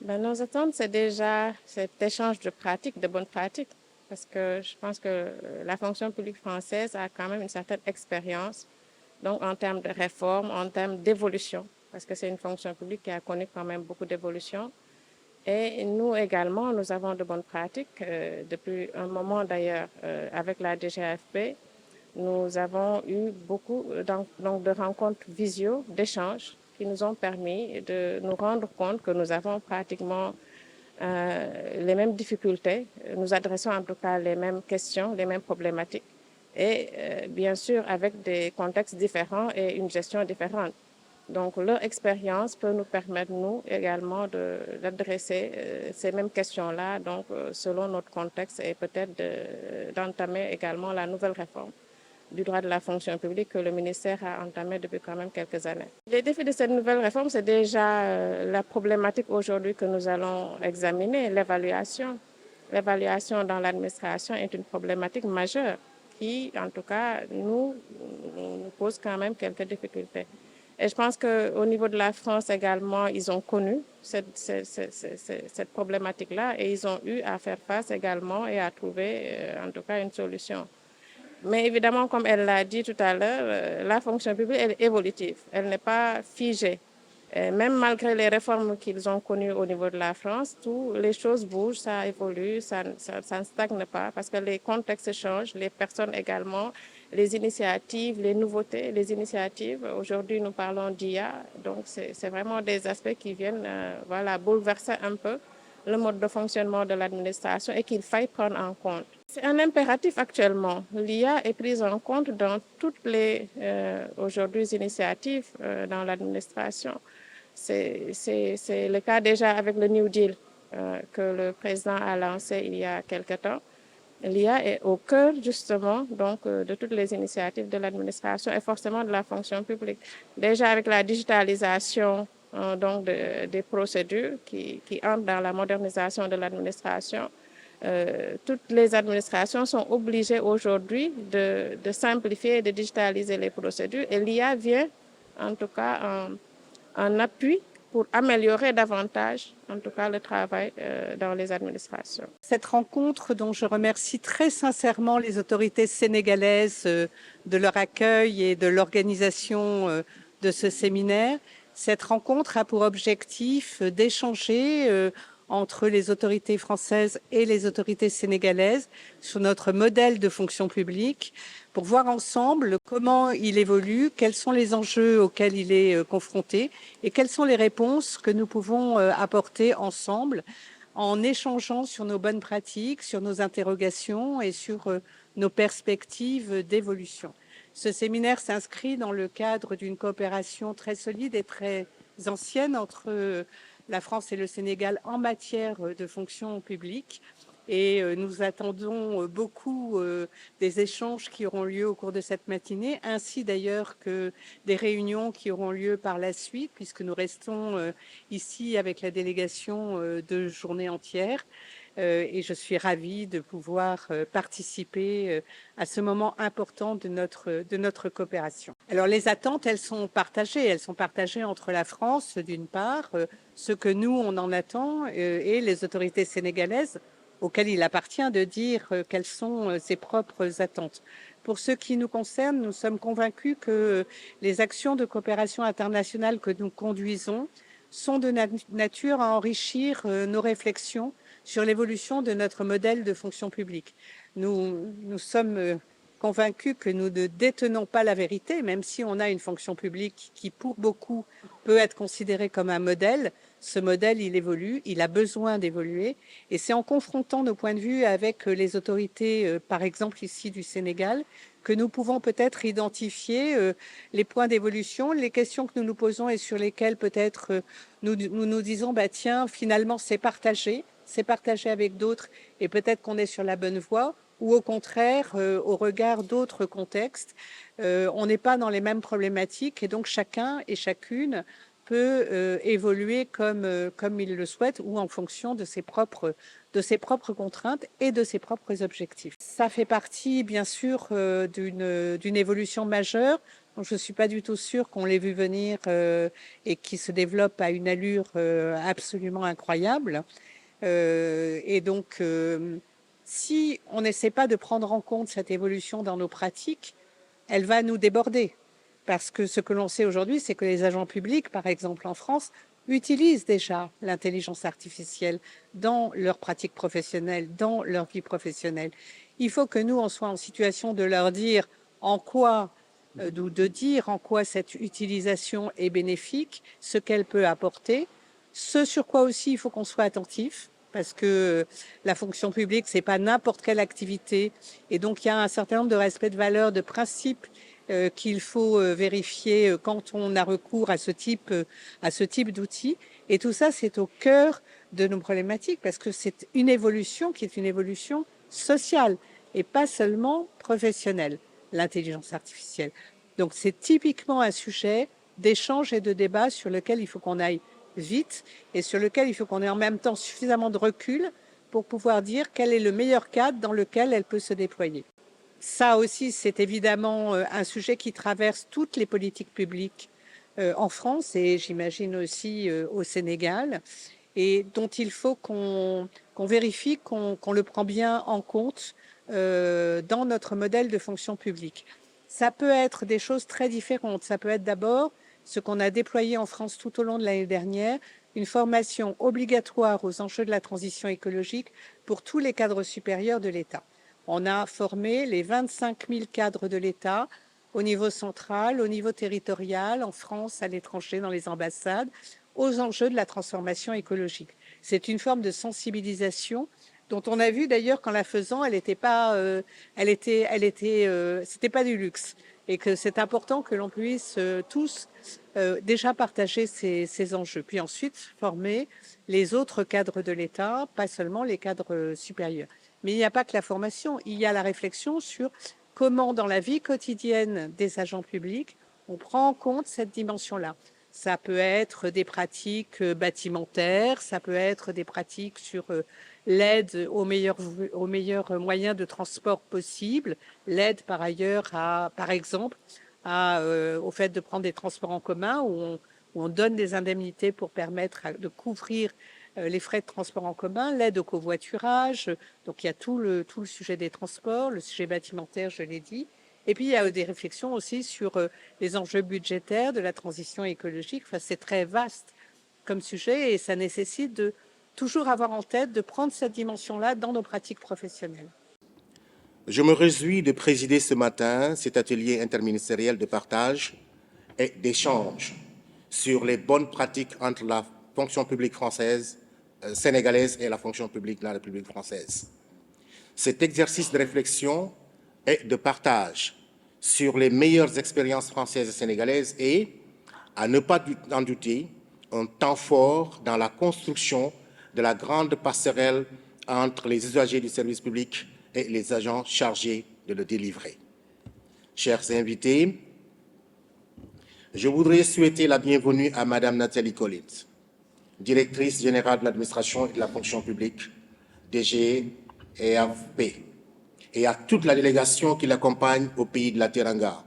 Ben, nos attentes, c'est déjà cet échange de pratiques, de bonnes pratiques, parce que je pense que la fonction publique française a quand même une certaine expérience, donc en termes de réforme, en termes d'évolution, parce que c'est une fonction publique qui a connu quand même beaucoup d'évolution. Et nous également, nous avons de bonnes pratiques. Depuis un moment d'ailleurs, avec la DGAFP, nous avons eu beaucoup donc, de rencontres visio, d'échanges, qui nous ont permis de nous rendre compte que nous avons pratiquement les mêmes difficultés. Nous adressons en tout cas les mêmes questions, les mêmes problématiques. Et bien sûr, avec des contextes différents et une gestion différente. Donc, leur expérience peut nous permettre, nous, également, d'adresser ces mêmes questions-là, donc, selon notre contexte et peut-être d'entamer également la nouvelle réforme du droit de la fonction publique que le ministère a entamé depuis quand même quelques années. Les défis de cette nouvelle réforme, c'est déjà la problématique aujourd'hui que nous allons examiner, l'évaluation. L'évaluation dans l'administration est une problématique majeure qui, en tout cas, nous pose quand même quelques difficultés. Et je pense qu'au niveau de la France également, ils ont connu cette problématique-là et ils ont eu à faire face également et à trouver, en tout cas, une solution. Mais évidemment, comme elle l'a dit tout à l'heure, la fonction publique elle est évolutive, elle n'est pas figée. Et même malgré les réformes qu'ils ont connues au niveau de la France, toutes les choses bougent, ça évolue, ça ne stagne pas parce que les contextes changent, les personnes également, les initiatives, les nouveautés, les initiatives. Aujourd'hui, nous parlons d'IA, donc c'est vraiment des aspects qui viennent voilà, bouleverser un peu le mode de fonctionnement de l'administration et qu'il faille prendre en compte. C'est un impératif actuellement. L'IA est prise en compte dans toutes les aujourd'hui initiatives dans l'administration. C'est le cas déjà avec le New Deal que le président a lancé il y a quelque temps. L'IA est au cœur justement donc, de toutes les initiatives de l'administration et forcément de la fonction publique. Déjà avec la digitalisation donc des procédures qui entrent dans la modernisation de l'administration, toutes les administrations sont obligées aujourd'hui de simplifier et de digitaliser les procédures et l'IA vient en tout cas en appui pour améliorer davantage, en tout cas, le travail dans les administrations. Cette rencontre dont je remercie très sincèrement les autorités sénégalaises de leur accueil et de l'organisation de ce séminaire, cette rencontre a pour objectif d'échanger entre les autorités françaises et les autorités sénégalaises sur notre modèle de fonction publique pour voir ensemble comment il évolue, quels sont les enjeux auxquels il est confronté et quelles sont les réponses que nous pouvons apporter ensemble en échangeant sur nos bonnes pratiques, sur nos interrogations et sur nos perspectives d'évolution. Ce séminaire s'inscrit dans le cadre d'une coopération très solide et très ancienne entre la France et le Sénégal en matière de fonction publique. Et nous attendons beaucoup des échanges qui auront lieu au cours de cette matinée, ainsi d'ailleurs que des réunions qui auront lieu par la suite, puisque nous restons ici avec la délégation de journée entière. Et je suis ravie de pouvoir participer à ce moment important de notre coopération. Alors les attentes, elles sont partagées entre la France d'une part, ce que nous on en attend, et les autorités sénégalaises auquel il appartient de dire quelles sont ses propres attentes. Pour ce qui nous concerne, nous sommes convaincus que les actions de coopération internationale que nous conduisons sont de nature à enrichir nos réflexions sur l'évolution de notre modèle de fonction publique. Nous sommes convaincus que nous ne détenons pas la vérité, même si on a une fonction publique qui, pour beaucoup, peut être considérée comme un modèle. Ce modèle, il évolue, il a besoin d'évoluer. Et c'est en confrontant nos points de vue avec les autorités, par exemple ici du Sénégal, que nous pouvons peut-être identifier les points d'évolution, les questions que nous nous posons et sur lesquelles peut-être nous disons, bah, tiens, finalement, c'est partagé avec d'autres et peut-être qu'on est sur la bonne voie, ou au contraire, au regard d'autres contextes, on n'est pas dans les mêmes problématiques et donc chacun et chacune peut évoluer comme il le souhaite ou en fonction de ses propres contraintes et de ses propres objectifs. Ça fait partie, bien sûr, d'une évolution majeure Donc, je ne suis pas du tout sûre qu'on l'ait vu venir et qui se développe à une allure absolument incroyable. Et donc, si on n'essaie pas de prendre en compte cette évolution dans nos pratiques, elle va nous déborder. Parce que ce que l'on sait aujourd'hui, c'est que les agents publics, par exemple en France, utilisent déjà l'intelligence artificielle dans leur pratique professionnelle, dans leur vie professionnelle. Il faut que nous, on soit en situation de leur dire en quoi, de dire en quoi cette utilisation est bénéfique, ce qu'elle peut apporter, ce sur quoi aussi il faut qu'on soit attentif, parce que la fonction publique, c'est pas n'importe quelle activité, et donc il y a un certain nombre de respects de valeurs, de principes qu'il faut vérifier quand on a recours à ce type d'outils. Et tout ça, c'est au cœur de nos problématiques, parce que c'est une évolution qui est une évolution sociale et pas seulement professionnelle, l'intelligence artificielle. Donc c'est typiquement un sujet d'échange et de débat sur lequel il faut qu'on aille vite et sur lequel il faut qu'on ait en même temps suffisamment de recul pour pouvoir dire quel est le meilleur cadre dans lequel elle peut se déployer. Ça aussi, c'est évidemment un sujet qui traverse toutes les politiques publiques en France et j'imagine aussi au Sénégal, et dont il faut qu'on vérifie qu'on le prend bien en compte dans notre modèle de fonction publique. Ça peut être des choses très différentes. Ça peut être d'abord ce qu'on a déployé en France tout au long de l'année dernière, une formation obligatoire aux enjeux de la transition écologique pour tous les cadres supérieurs de l'État. On a formé les 25 000 cadres de l'État au niveau central, au niveau territorial, en France, à l'étranger, dans les ambassades, aux enjeux de la transformation écologique. C'est une forme de sensibilisation dont on a vu d'ailleurs qu'en la faisant, elle n'était pas, c'était pas du luxe, et que c'est important que l'on puisse tous déjà partager ces enjeux, puis ensuite former les autres cadres de l'État, pas seulement les cadres supérieurs. Mais il n'y a pas que la formation, il y a la réflexion sur comment, dans la vie quotidienne des agents publics, on prend en compte cette dimension-là. Ça peut être des pratiques bâtimentaires, ça peut être des pratiques sur l'aide aux meilleurs moyens de transport possibles, l'aide par ailleurs par exemple, au fait de prendre des transports en commun où on donne des indemnités pour permettre de couvrir les frais de transport en commun, l'aide au covoiturage. Donc il y a tout le sujet des transports, le sujet bâtimentaire, je l'ai dit. Et puis il y a des réflexions aussi sur les enjeux budgétaires de la transition écologique. Enfin, c'est très vaste comme sujet et ça nécessite de toujours avoir en tête de prendre cette dimension-là dans nos pratiques professionnelles. Je me réjouis de présider ce matin cet atelier interministériel de partage et d'échange sur les bonnes pratiques entre la fonction publique française, sénégalaise et la fonction publique de la République française. Cet exercice de réflexion et de partage sur les meilleures expériences françaises et sénégalaises est, à ne pas en douter, un temps fort dans la construction de la grande passerelle entre les usagers du service public et les agents chargés de le délivrer. Chers invités, je voudrais souhaiter la bienvenue à Madame Nathalie Collins, directrice générale de l'administration et de la fonction publique, DG et AFP, et à toute la délégation qui l'accompagne au pays de la Teranga,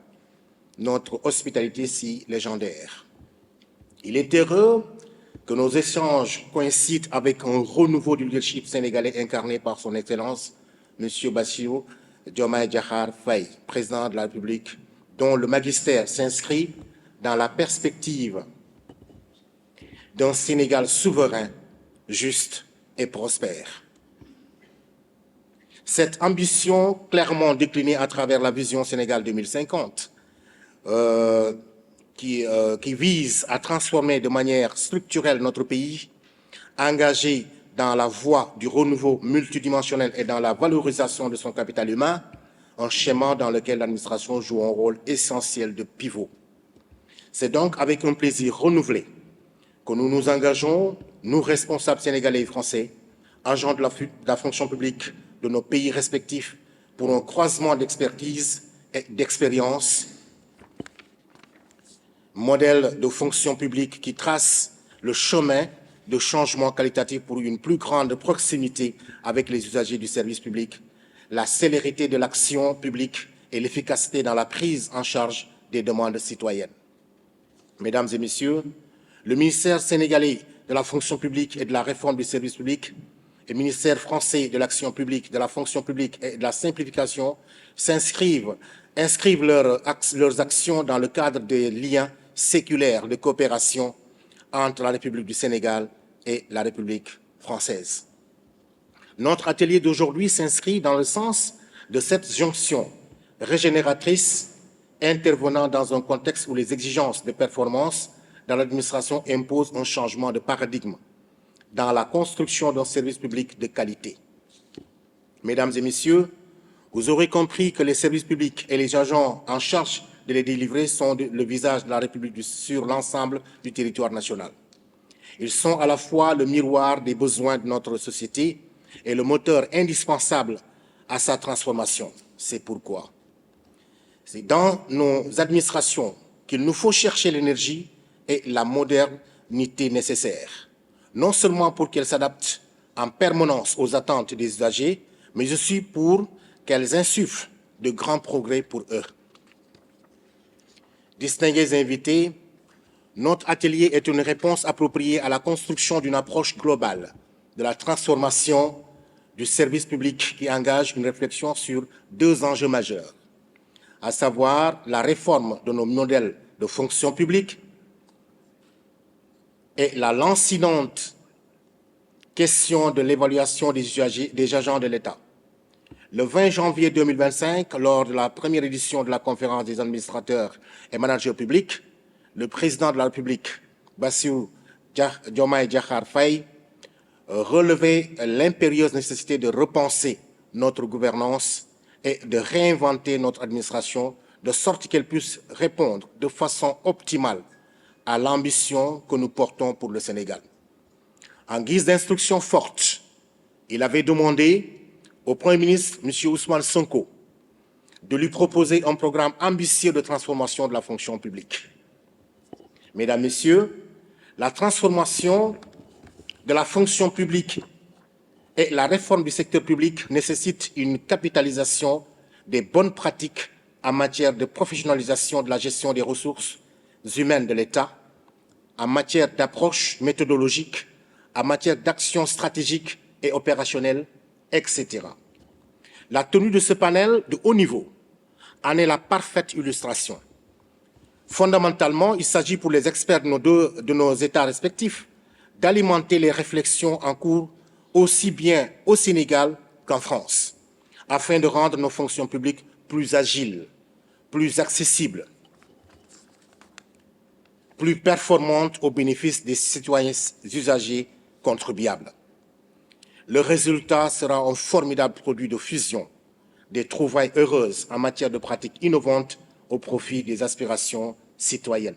notre hospitalité si légendaire. Il est heureux que nos échanges coïncident avec un renouveau du leadership sénégalais incarné par son Excellence, M. Bassirou Diomaye Diakhar Faye, président de la République, dont le magistère s'inscrit dans la perspective d'un Sénégal souverain, juste et prospère. Cette ambition, clairement déclinée à travers la vision Sénégal 2050, qui vise à transformer de manière structurelle notre pays, engagé dans la voie du renouveau multidimensionnel et dans la valorisation de son capital humain, un schéma dans lequel l'administration joue un rôle essentiel de pivot. C'est donc avec un plaisir renouvelé que nous nous engageons, nous responsables sénégalais et français, agents de la fonction publique de nos pays respectifs, pour un croisement d'expertise et d'expérience, modèle de fonction publique qui trace le chemin de changement qualitatif pour une plus grande proximité avec les usagers du service public, la célérité de l'action publique et l'efficacité dans la prise en charge des demandes citoyennes. Mesdames et messieurs, le ministère sénégalais de la fonction publique et de la réforme du service public et le ministère français de l'action publique, de la fonction publique et de la simplification inscrivent leurs actions dans le cadre des liens séculaires de coopération entre la République du Sénégal et la République française. Notre atelier d'aujourd'hui s'inscrit dans le sens de cette jonction régénératrice intervenant dans un contexte où les exigences de performance dans l'administration imposent un changement de paradigme dans la construction d'un service public de qualité. Mesdames et messieurs, vous aurez compris que les services publics et les agents en charge de les délivrer sont le visage de la République sur l'ensemble du territoire national. Ils sont à la fois le miroir des besoins de notre société et le moteur indispensable à sa transformation. C'est pourquoi c'est dans nos administrations qu'il nous faut chercher l'énergie et la modernité nécessaires, non seulement pour qu'elles s'adaptent en permanence aux attentes des usagers, mais aussi pour qu'elles insufflent de grands progrès pour eux. Distingués invités, notre atelier est une réponse appropriée à la construction d'une approche globale de la transformation du service public qui engage une réflexion sur deux enjeux majeurs, à savoir la réforme de nos modèles de fonction publique et la lancinante question de l'évaluation des agents de l'État. Le 20 janvier 2025, lors de la première édition de la conférence des administrateurs et managers publics, le président de la République, Bassirou Diomaye Diakhar Faye, relevait l'impérieuse nécessité de repenser notre gouvernance et de réinventer notre administration de sorte qu'elle puisse répondre de façon optimale à l'ambition que nous portons pour le Sénégal. En guise d'instruction forte, il avait demandé au Premier ministre, M. Ousmane Sonko, de lui proposer un programme ambitieux de transformation de la fonction publique. Mesdames, Messieurs, la transformation de la fonction publique et la réforme du secteur public nécessitent une capitalisation des bonnes pratiques en matière de professionnalisation de la gestion des ressources humaines de l'État, en matière d'approche méthodologique, en matière d'action stratégique et opérationnelle, etc. La tenue de ce panel de haut niveau en est la parfaite illustration. Fondamentalement, il s'agit pour les experts de nos États respectifs d'alimenter les réflexions en cours aussi bien au Sénégal qu'en France, afin de rendre nos fonctions publiques plus agiles, plus accessibles, plus performantes au bénéfice des citoyens usagers contribuables. Le résultat sera un formidable produit de fusion des trouvailles heureuses en matière de pratiques innovantes au profit des aspirations citoyennes.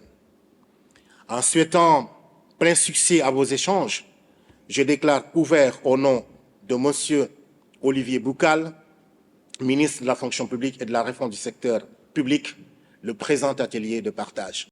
En souhaitant plein succès à vos échanges, je déclare ouvert au nom de M. Olivier Boucal, ministre de la fonction publique et de la réforme du secteur public, le présent atelier de partage.